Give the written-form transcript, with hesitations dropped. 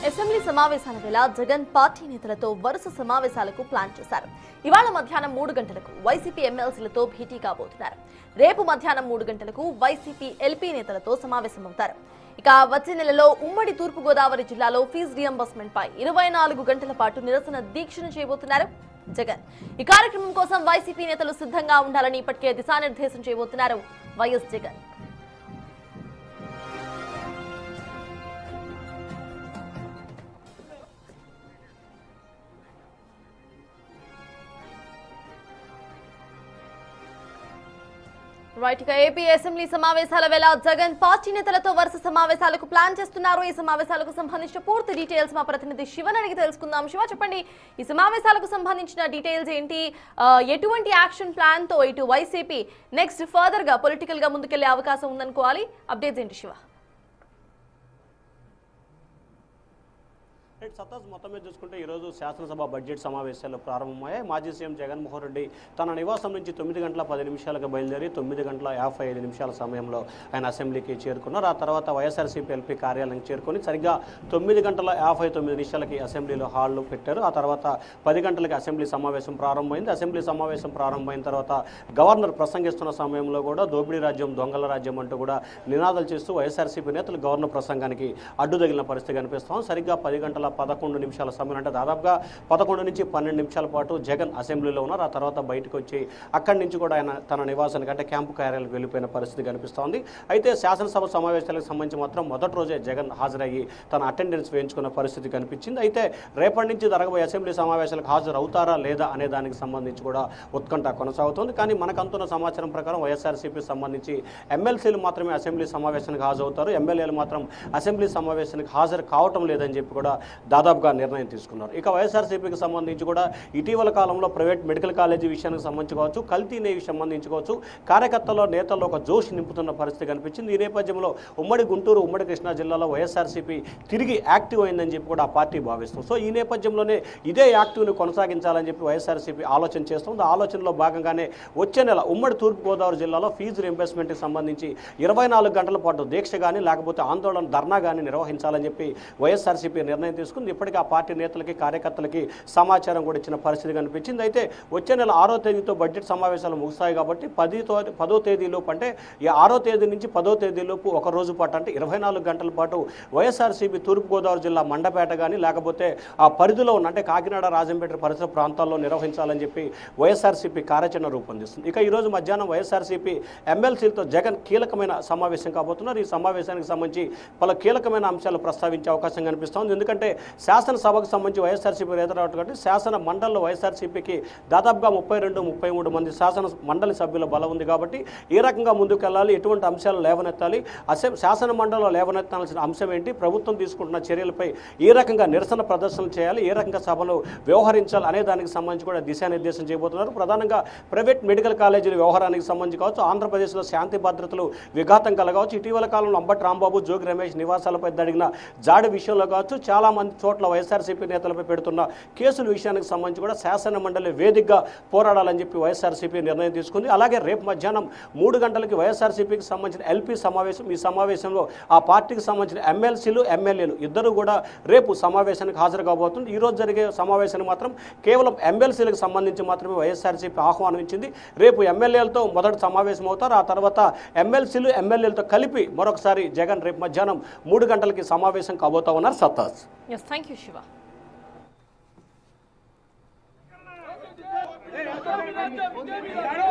Assembly సమావేశాల వేళ Jagan party నేతలతో వరుస సమావేశాలకు ప్లాన్ చేశారు. ఇవాళ మధ్యాహ్నం 3 గంటలకు వైసీపీ ఎమ్మెల్సీలతో భేటీ కాబోతున్నారు. రేపు మధ్యాహ్నం 3 గంటలకు వైసీపీ ఎల్పీ నేతలతో సమావేశమవుతారు. ఇక వచ్చే నెలలో ఉమ్మడి తూర్పుగోదావరి జిల్లాలో ఫీజు రియంబర్స్మెంట్ పై 24 గంటల పాటు నిరసన దీక్షను చేయబోతున్నారు జగన్. ఈ కార్యక్రమం కోసం వైసీపీ నేతలు సిద్ధంగా ఉండాలని ఇప్పటికే దిశానిర్దేశం చేయబోతున్నారు వైఎస్ జగన్. రైట్, ఇక ఏపీ అసెంబ్లీ సమావేశాల వేళ జగన్ పార్టీ నేతలతో వరుస సమావేశాలకు ప్లాన్ చేస్తున్నారు. ఈ సమావేశాలకు సంబంధించిన పూర్తి డీటెయిల్స్ మా ప్రతినిధి శివన్ అడిగి తెలుసుకుందాం. శివ, చెప్పండి, ఈ సమావేశాలకు సంబంధించిన డీటెయిల్స్ ఏంటి? ఎటువంటి యాక్షన్ ప్లాన్ తో ఇటు వైసీపీ నెక్స్ట్ ఫర్దర్ గా పొలిటికల్ గా ముందుకెళ్లే అవకాశం ఉందనుకోవాలి? అప్డేట్స్ ఏంటి శివ? సతాజ్ మొత్తం మీద చూసుకుంటే ఈరోజు శాసనసభ బడ్జెట్ సమావేశాలు ప్రారంభమయ్యాయి. మాజీ సీఎం జగన్మోహన్ రెడ్డి తన నివాసం నుంచి 9 గంటల 10 నిమిషాలకు బయలుదేరి 9 గంటల 55 నిమిషాల సమయంలో ఆయన అసెంబ్లీకి చేరుకున్నారు. ఆ తర్వాత వైఎస్ఆర్సీపీ ఎల్పీ కార్యాలయం చేరుకొని సరిగ్గా 9 గంటల 59 నిమిషాలకి అసెంబ్లీలో హాల్లో పెట్టారు. ఆ తర్వాత 10 గంటలకి అసెంబ్లీ సమావేశం ప్రారంభమైంది. అసెంబ్లీ సమావేశం ప్రారంభమైన తర్వాత గవర్నర్ ప్రసంగిస్తున్న సమయంలో కూడా దోపిడీ రాజ్యం, దొంగల రాజ్యం అంటూ కూడా నినాదాలు చేస్తూ వైఎస్ఆర్సీపీ నేతలు గవర్నర్ ప్రసంగానికి అడ్డు తగిలిన పరిస్థితి కనిపిస్తాం. సరిగ్గా 10 గంటల 11 నిమిషాల సమయం, అంటే దాదాపుగా 11 నుంచి 12 నిమిషాల పాటు జగన్ అసెంబ్లీలో ఉన్నారు. ఆ తర్వాత బయటకు వచ్చి అక్కడి నుంచి కూడా ఆయన తన నివాసానికి, అంటే క్యాంపు కార్యాలయానికి వెళ్ళిపోయిన పరిస్థితి కనిపిస్తోంది. అయితే శాసనసభ సమావేశాలకు సంబంధించి మాత్రం మొదటి రోజే జగన్ హాజరయ్యి తన అటెండెన్స్ వేయించుకున్న పరిస్థితి కనిపించింది. అయితే రేపటి నుంచి జరగబోయే అసెంబ్లీ సమావేశాలకు హాజరు అవుతారా లేదా అనే దానికి సంబంధించి కూడా ఉత్కంఠ కొనసాగుతోంది. కానీ మనకు అందుతున్న సమాచారం ప్రకారం వైఎస్ఆర్సీపీకి సంబంధించి ఎమ్మెల్సీలు మాత్రమే అసెంబ్లీ సమావేశానికి హాజరవుతారు, ఎమ్మెల్యేలు మాత్రం అసెంబ్లీ సమావేశానికి హాజరు కావటం లేదని చెప్పి కూడా దాదాపుగా నిర్ణయం తీసుకున్నారు. ఇక వైఎస్ఆర్సీపీకి సంబంధించి కూడా ఇటీవల కాలంలో ప్రైవేట్ మెడికల్ కాలేజీ విషయానికి సంబంధించి కావచ్చు, కల్తీ నేవి సంబంధించి కావచ్చు, కార్యకర్తల్లో నేతల్లో ఒక జోష్ నింపుతున్న పరిస్థితి కనిపించింది. ఈ నేపథ్యంలో ఉమ్మడి గుంటూరు, ఉమ్మడి కృష్ణా జిల్లాలో వైఎస్ఆర్సీపీ తిరిగి యాక్టివ్ అయిందని చెప్పి కూడా ఆ పార్టీ భావిస్తుంది. సో ఈ నేపథ్యంలోనే ఇదే యాక్టివ్ని కొనసాగించాలని చెప్పి వైఎస్ఆర్సీపీ ఆలోచన చేస్తుంది. ఆ ఆలోచనలో భాగంగానే వచ్చే నెల ఉమ్మడి తూర్పుగోదావరి జిల్లాలో ఫీజు రీయింబర్స్మెంట్కి సంబంధించి 24 గంటల పాటు దీక్ష కానీ లేకపోతే ఆందోళన, ధర్నా కానీ నిర్వహించాలని చెప్పి వైఎస్ఆర్సీపీ నిర్ణయం తీసుకుంది. ఇప్పటికీ ఆ పార్టీ నేతలకి, కార్యకర్తలకి సమాచారం కూడా ఇచ్చిన పరిస్థితి కనిపించింది. అయితే వచ్చే నెల 6వ తేదీతో బడ్జెట్ సమావేశాలు ముగుస్తాయి కాబట్టి 10వ తేదీలోపు, అంటే ఈ 6వ తేదీ నుంచి 10వ తేదీలోపు ఒక రోజు పాటు, అంటే 24 గంటల పాటు వైఎస్ఆర్సీపీ తూర్పుగోదావరి జిల్లా మండపేట కానీ లేకపోతే ఆ పరిధిలో ఉన్న, అంటే కాకినాడ, రాజంపేట పరిసర ప్రాంతాల్లో నిర్వహించాలని చెప్పి వైఎస్ఆర్సీపీ కార్యాచరణ రూపొందిస్తుంది. ఇక ఈరోజు మధ్యాహ్నం వైఎస్ఆర్సీపీ ఎమ్మెల్సీలతో జగన్ కీలకమైన సమావేశం కాబోతున్నారు. ఈ సమావేశానికి సంబంధించి పలు కీలకమైన అంశాలు ప్రస్తావించే అవకాశం కనిపిస్తోంది. ఎందుకంటే శాసనసభకు సంబంధించి వైఎస్ఆర్సీపీ రేతరావట్టు కాబట్టి శాసన మండలిలో వైఎస్ఆర్సీపీకి దాదాపుగా 32-33 మంది శాసన మండలి సభ్యుల బలం ఉంది. కాబట్టి ఏ రకంగా ముందుకెళ్ళాలి, ఎటువంటి అంశాలు లేవనెత్తాలి, శాసన మండలిలో లేవనెత్తాల్సిన అంశం ఏంటి, ప్రభుత్వం తీసుకుంటున్న చర్యలపై ఏ రకంగా నిరసన ప్రదర్శనలు చేయాలి, ఏ రకంగా సభలో వ్యవహరించాలి అనే దానికి సంబంధించి కూడా దిశానిర్దేశం చేయబోతున్నారు. ప్రధానంగా ప్రైవేట్ మెడికల్ కాలేజీల వ్యవహారానికి సంబంధించి కావచ్చు, ఆంధ్రప్రదేశ్లో శాంతి భద్రతలు విఘాతం కలగవచ్చు, ఇటీవల కాలంలో అంబటి రాంబాబు, జోగి రమేష్ నివాసాలపై జరిగిన జాడి విషయంలో కావచ్చు, చాలా మంది చోట్ల వైఎస్ఆర్సీపీ నేతలపై పెడుతున్న కేసుల విషయానికి సంబంధించి కూడా శాసన మండలి వేదికగా పోరాడాలని చెప్పి వైఎస్ఆర్సీపీ నిర్ణయం తీసుకుంది. అలాగే రేపు మధ్యాహ్నం 3 గంటలకి వైఎస్ఆర్సీపీకి సంబంధించిన ఎల్పీ సమావేశం. ఈ సమావేశంలో ఆ పార్టీకి సంబంధించిన ఎమ్మెల్సీలు, ఎమ్మెల్యేలు ఇద్దరు కూడా రేపు సమావేశానికి హాజరు కాబోతుంది. ఈరోజు జరిగే సమావేశానికి మాత్రం కేవలం ఎమ్మెల్సీలకు సంబంధించి మాత్రమే వైఎస్ఆర్సీపీ ఆహ్వానించింది. రేపు ఎమ్మెల్యేలతో మొదటి సమావేశం అవుతారు. ఆ తర్వాత ఎమ్మెల్సీలు, ఎమ్మెల్యేలతో కలిపి మరొకసారి జగన్ రేపు మధ్యాహ్నం 3 గంటలకి సమావేశం కాబోతా ఉన్నారు. సత్తాజ్. Yes, thank you, Shiva. Hey,